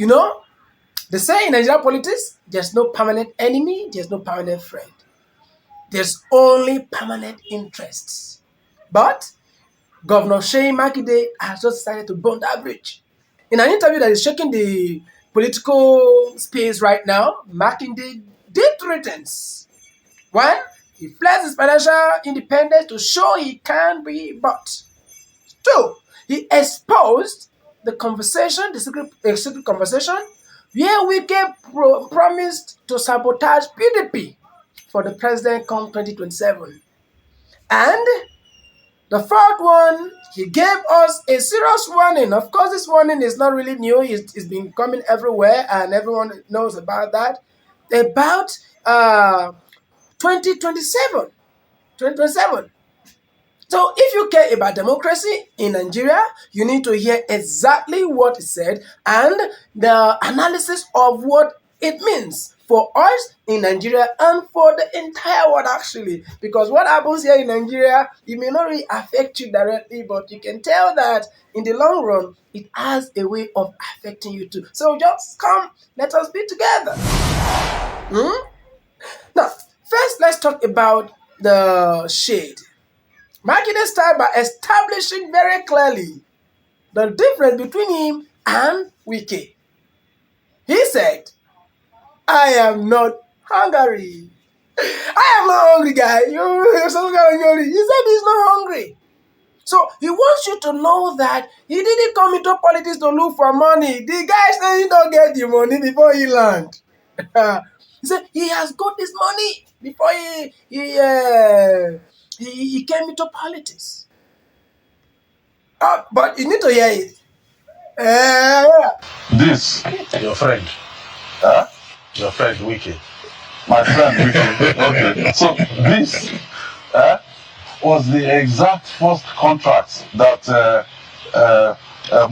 You know, they say in Nigerian politics, there's no permanent enemy, there's no permanent friend. There's only permanent interests. But Governor Seyi Makinde has just decided to burn that bridge. In an interview that is shaking the political space right now, Makinde did three things. One, he flexed his financial independence to show he can be bought. Two, he exposed the conversation, the secret conversation, where Wike promised to sabotage PDP for the president come 2027. And the fourth one, he gave us a serious warning. Of course, this warning is not really new. It's been coming everywhere, and everyone knows about that. About 2027. 2027. So if you care about democracy in Nigeria, you need to hear exactly what it said and the analysis of what it means for us in Nigeria and for the entire world actually. Because what happens here in Nigeria, it may not really affect you directly, but you can tell that in the long run, it has a way of affecting you too. So just come, let us be together. Now, first let's talk about the shade. Makinde started by establishing very clearly the difference between him and Wike. He said, I am not hungry. I am not hungry, guy. You're so hungry. He said he's not hungry. So he wants you to know that he didn't come into politics to look for money. The guy said he don't get the money before he land. He said he has got this money before he came into politics. But you need to hear it. This, your friend. Huh? Your friend, Wike. My friend, Wike. Okay. So this was the exact first contract that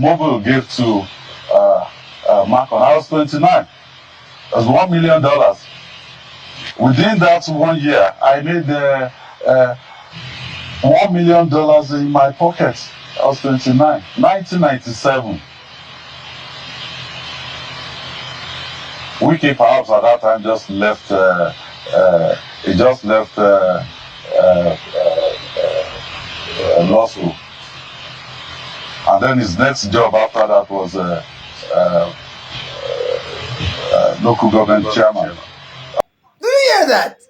Mobile gave to Macon. I was 29. It was $1 million. Within that 1 year, I made $1 million in my pocket. I was 29. 1997. Wike perhaps at that time just left. He just left law school, and then his next job after that was local government chairman. Do you hear that?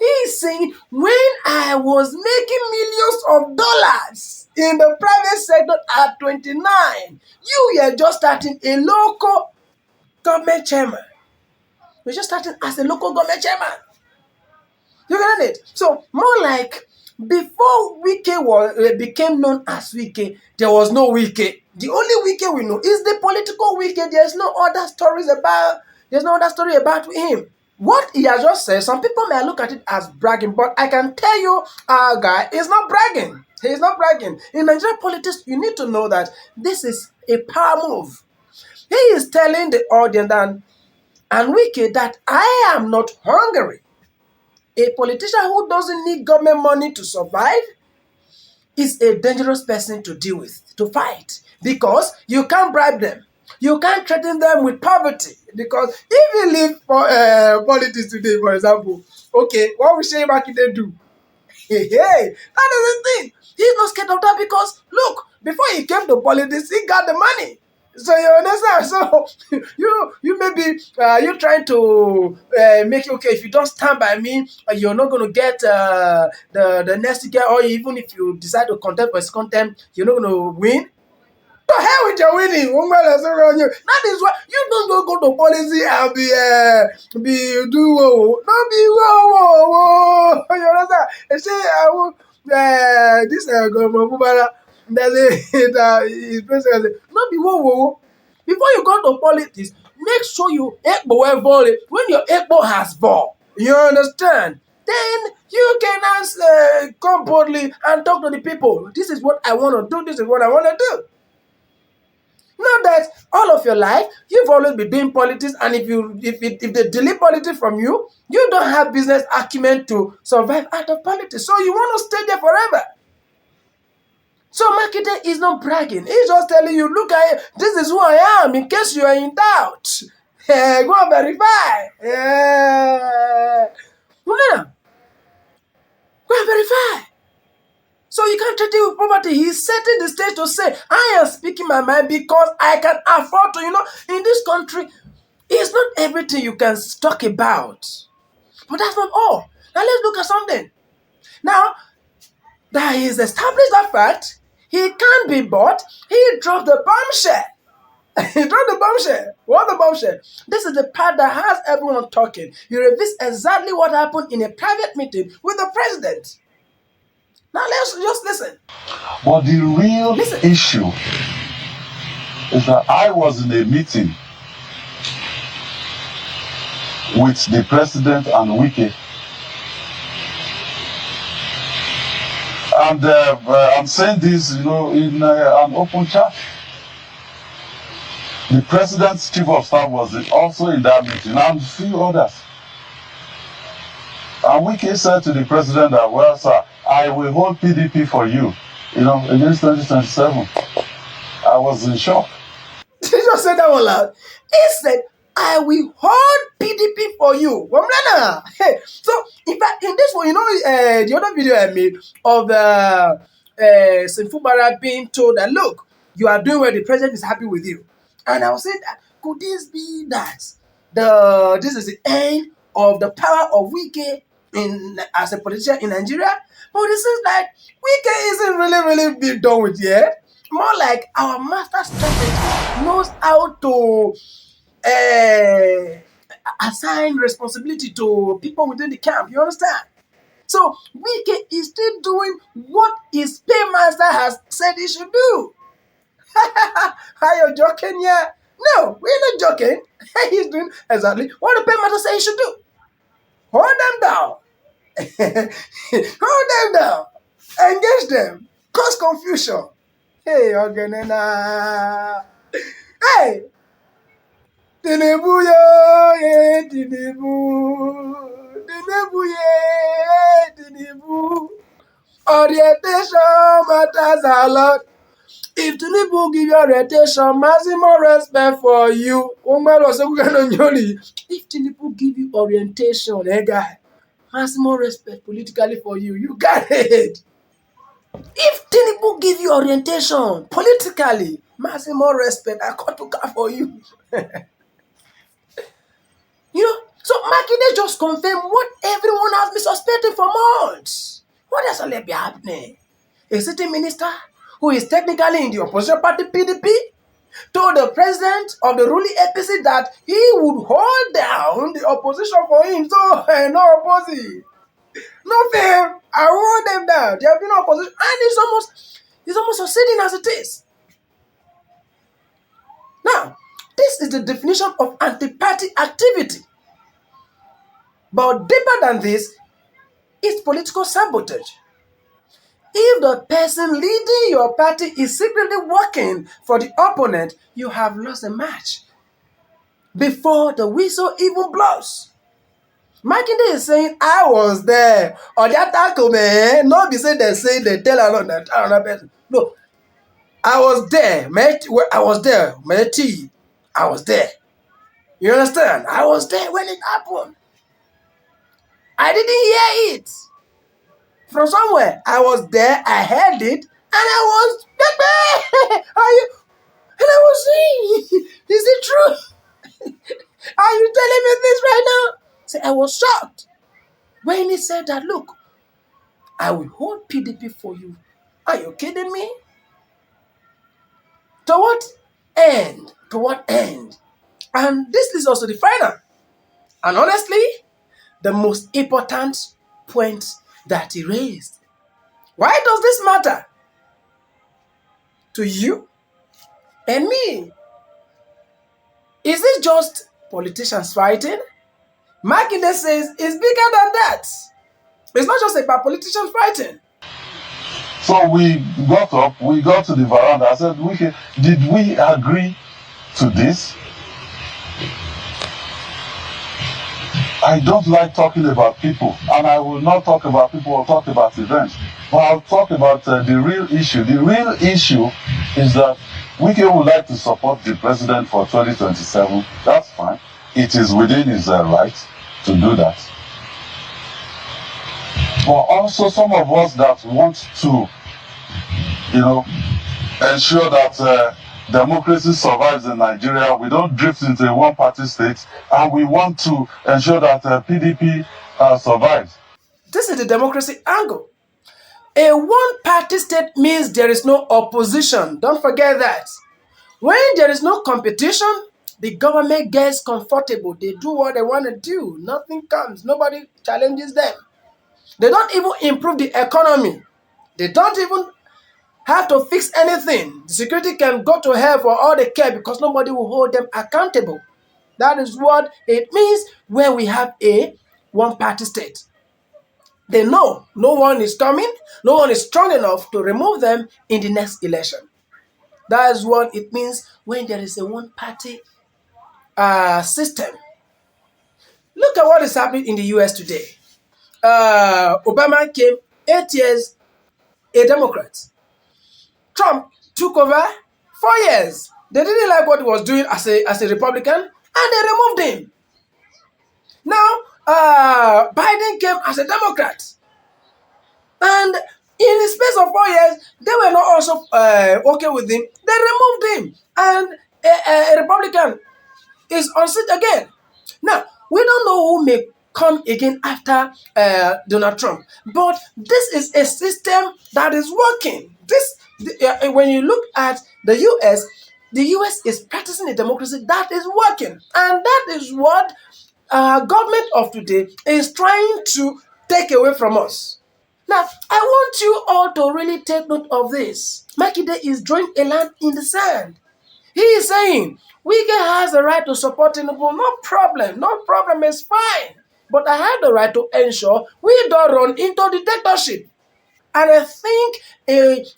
He's saying, when I was making millions of dollars in the private sector at 29, you were just starting a local government chairman. You're just starting as a local government chairman. You get it? So, more like, before Wike became known as Wike, there was no Wike. The only Wike we know is the political Wike. There's no other story about him. What he has just said, some people may look at it as bragging, but I can tell you, our guy is not bragging. He is not bragging. In Nigerian politics, you need to know that this is a power move. He is telling the audience and Wike that I am not hungry. A politician who doesn't need government money to survive is a dangerous person to deal with, to fight, because you can't bribe them. You can't threaten them with poverty, because if you leave politics today, for example, okay, what will Seyi Makinde do? Hey, that is the thing. He's not scared of that because, look, before he came to politics, he got the money. So you understand? So you may be you trying to make it okay. If you don't stand by me, you're not going to get the next year, or even if you decide to contest for his content, you're not going to win. The hell with your winning. That is why you don't go to policy and be do not be whoa. You understand? They say this government Bola his president not be whoa. Before you go to politics, make sure you ekpo volley. When your ekpo has ball, you understand? Then you can come boldly and talk to the people. This is what I want to do. This is what I want to do. Not that all of your life you've always been doing politics, and if they delete politics from you, you don't have business acumen to survive out of politics. So you want to stay there forever. So Makinde is not bragging. He's just telling you, look at it. This is who I am in case you are in doubt. Go and verify. Go and verify. So you can't treat it with poverty. He's setting the stage to say, I am speaking my mind because I can afford to. In this country, it's not everything you can talk about. But that's not all. Now let's look at something. Now, that is established that fact. He can't be bought. He dropped the bombshell. He dropped the bombshell. What the bombshell? This is the part that has everyone talking. He reveals exactly what happened in a private meeting with the president. Now let's just listen. But the real issue is that I was in a meeting with the president and Wike. And I'm saying this, in an open chat. The president's chief of staff was also in that meeting, and a few others. And Wike said to the president that, well, sir, I will hold PDP for you, against 2027. I was in shock. He just said that one loud. He said, I will hold PDP for you. So, in fact, in this one, the other video I made of Sinfubara being told that, look, you are doing well, the president is happy with you. And I was saying that, could this be that this is the end of the power of Wike as a politician in Nigeria? But it seems like Wike isn't really being done with yet. More like our master strategist knows how to assign responsibility to people within the camp. You understand? So Wike is still doing what his paymaster has said he should do. Are you joking? Yeah. No, we're not joking. He's doing exactly what the paymaster said he should do. Hold them down. Hold them down. Engage them. Cause confusion. Hey, Ogenena. Hey. Tinubu yeah, Tinubu. Tinubu yeah, Tinubu. Orientation matters a lot. If Tinubu give you orientation, maximum respect for you. If Tinubu give you orientation, guy, maximum respect politically for you. You got it. If Tinubu give you orientation politically, maximum respect, I got to care for you. So Makinde just confirmed what everyone has been suspecting for months. What else will be happening? A sitting minister who is technically in the opposition party PDP told the president of the ruling APC that he would hold down the opposition for him. So, no opposing. No fair. I hold them down. They have been opposition. And it's almost succeeding as it is. Now, this is the definition of anti-party activity. But deeper than this is political sabotage. If the person leading your party is secretly working for the opponent, you have lost a match before the whistle even blows. Makinde is saying, I was there. Or that tackle, man. Not be saying they tell another person. No. I was there, mate. I was there, mate. I was there. You understand? I was there when it happened. I didn't hear it from somewhere. I was there, I heard it, and I was and I was saying, is it true? Are you telling me this right now? So I was shocked when he said that, look, I will hold PDP for you. Are you kidding me? To what end? To what end? And this is also the final. And honestly, the most important point that he raised. Why does this matter to you and me? Is it just politicians fighting? Makinde says it's bigger than that. It's not just about politicians fighting. So we got up, we got to the veranda. I said, did we agree to this? I don't like talking about people, and I will not talk about people or talk about events, but I'll talk about the real issue. The real issue is that Wike would like to support the president for 2027. That's fine. It is within his rights to do that. But also some of us that want to, ensure that democracy survives in Nigeria. We don't drift into a one-party state, and we want to ensure that PDP survives. This is the democracy angle. A one-party state means there is no opposition. Don't forget that. When there is no competition, the government gets comfortable. They do what they want to do. Nothing comes. Nobody challenges them. They don't even improve the economy. They don't even have to fix anything. The security can go to hell for all they care because nobody will hold them accountable. That is what it means when we have a one-party state. They know no one is coming, no one is strong enough to remove them in the next election. That is what it means when there is a one-party system. Look at what is happening in the US today. Obama came 8 years a Democrat. Trump took over 4 years. They didn't like what he was doing as a Republican, and they removed him. Now, Biden came as a Democrat. And in the space of 4 years, they were not also okay with him. They removed him. And a Republican is on seat again. Now, we don't know who may come again after Donald Trump. But this is a system that is working. When you look at the US is practicing a democracy that is working. And that is what government of today is trying to take away from us. Now, I want you all to really take note of this. Makinde is drawing a line in the sand. He is saying, Wike has the right to support Tinubu. No problem, it's fine. But I have the right to ensure we don't run into dictatorship. And I think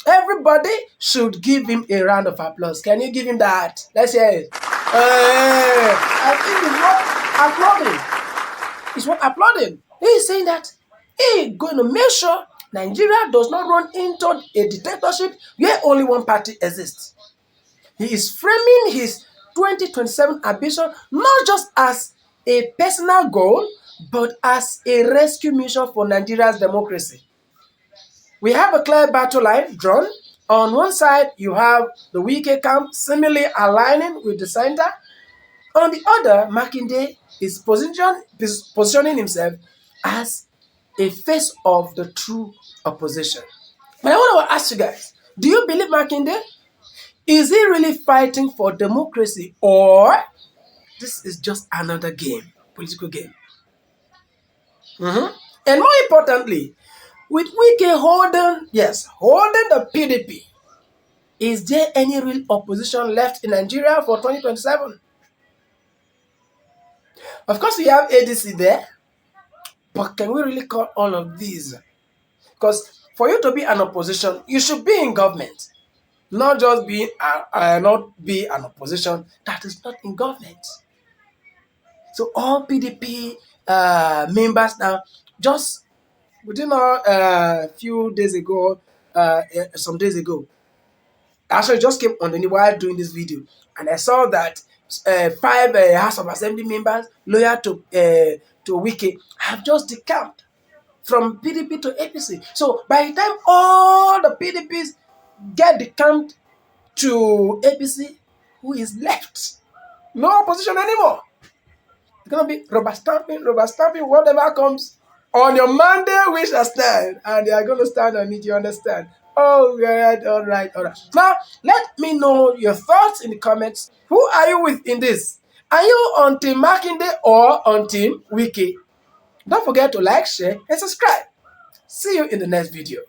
everybody should give him a round of applause. Can you give him that? Let's hear it. I think it's what applauding. He is saying that he is going to make sure Nigeria does not run into a dictatorship where only one party exists. He is framing his 2027 ambition not just as a personal goal, but as a rescue mission for Nigeria's democracy. We have a clear battle line drawn. On one side, you have the Wike camp seemingly aligning with the center. On the other, Makinde is positioning himself as a face of the true opposition. But I want to ask you guys, do you believe Makinde? Is he really fighting for democracy, or this is just another game, political game? And more importantly, with Wike holding the PDP, is there any real opposition left in Nigeria for 2027? Of course, we have ADC there, but can we really call all of these? Because for you to be an opposition, you should be in government, not just be an opposition that is not in government. So all PDP members now, just within a few days ago, some days ago, actually just came on the news while doing this video, and I saw that 5 House of Assembly members loyal to Wike have just decamped from PDP to APC. So by the time all the PDPs get decamped to APC, who is left? No opposition anymore. It's going to be rubber stamping, whatever comes on your Monday, we shall stand. And they are going to stand on it, you understand? All right. Now, let me know your thoughts in the comments. Who are you with in this? Are you on Team Makinde or on Team Wike? Don't forget to like, share, and subscribe. See you in the next video.